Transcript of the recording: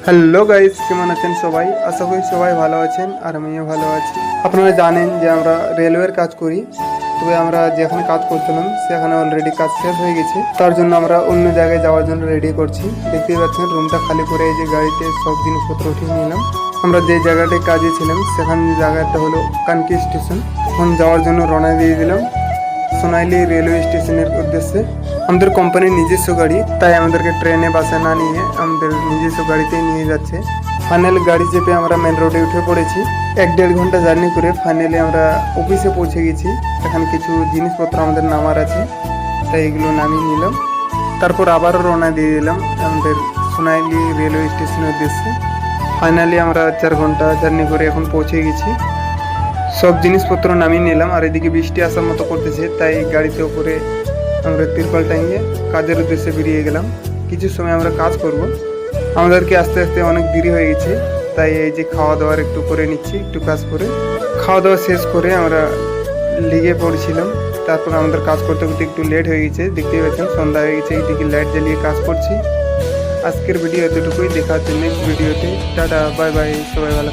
Hello guys, কেমন আছেন সবাই? আশা করি সবাই ভালো আছেন আর আমিও ভালো আছি। আপনারা জানেন যে আমরা রেলওয়ের কাজ করি, তবে আমরা যেখানে কাজ করছিলাম সেখানে অলরেডি কাজ শেষ হয়ে গেছে। তার জন্য আমরা অন্য জায়গায় যাওয়ার জন্য রেডি করছি। দেখতেই পাচ্ছেন রুমটা খালি করে এই যে গাড়িতে সব জিনিসপত্র উঠিয়ে নিলাম। আমরা যে জায়গাটায় কাজে ছিলাম সেখানে জায়গাটা হলো কানকি স্টেশন। এখন যাওয়ার জন্য রওনা দিয়ে দিলাম সোনাইলি রেলওয়ে স্টেশনের উদ্দেশ্যে। আমাদের কোম্পানির নিজস্ব গাড়ি, তাই আমাদেরকে ট্রেনে বাসে না নিয়ে আমাদের নিজস্ব গাড়িতেই নিয়ে যাচ্ছে। ফাইনালি গাড়ি চেপে আমরা মেন রোডে উঠে পড়েছি। 1-1.5 ঘন্টা জার্নি করে ফাইনালি আমরা অফিসে পৌঁছে গেছি। এখানে কিছু জিনিসপত্র আমাদের নামার আছে, তাই এগুলো নামিয়ে নিলাম। তারপর আবারও রওনা দিয়ে দিলাম আমাদের সোনাইলি রেলওয়ে স্টেশনের উদ্দেশ্যে। ফাইনালি আমরা 4 ঘন্টা জার্নি করে এখন পৌঁছে গেছি। সব জিনিসপত্র নামিয়ে নিলাম, আর এদিকে বৃষ্টি আসার মতো করতেছে, তাই গাড়িতে উপরে আমরা তিরপাল টাঙিয়ে কাজের উদ্দেশ্যে বেরিয়ে গেলাম। কিছু সময় আমরা কাজ করব। আমাদেরকে আস্তে আস্তে অনেক দেরি হয়ে গেছে, তাই এই যে খাওয়া দাওয়ার একটু করে নিচ্ছি, একটু কাজ করে। খাওয়া দাওয়া শেষ করে আমরা লেগে পড়েছিলাম। তারপর আমাদের কাজ করতে করতে একটু লেট হয়ে গেছে। দেখতেই পাচ্ছেন সন্ধ্যা হয়ে গেছে, এইদিকে লাইট জ্বালিয়ে কাজ করছি। আজকের ভিডিও এতটুকুই, দেখা হচ্ছে নেক্সট ভিডিওতে। টাটা, বাই বাই, সবাই ভালো।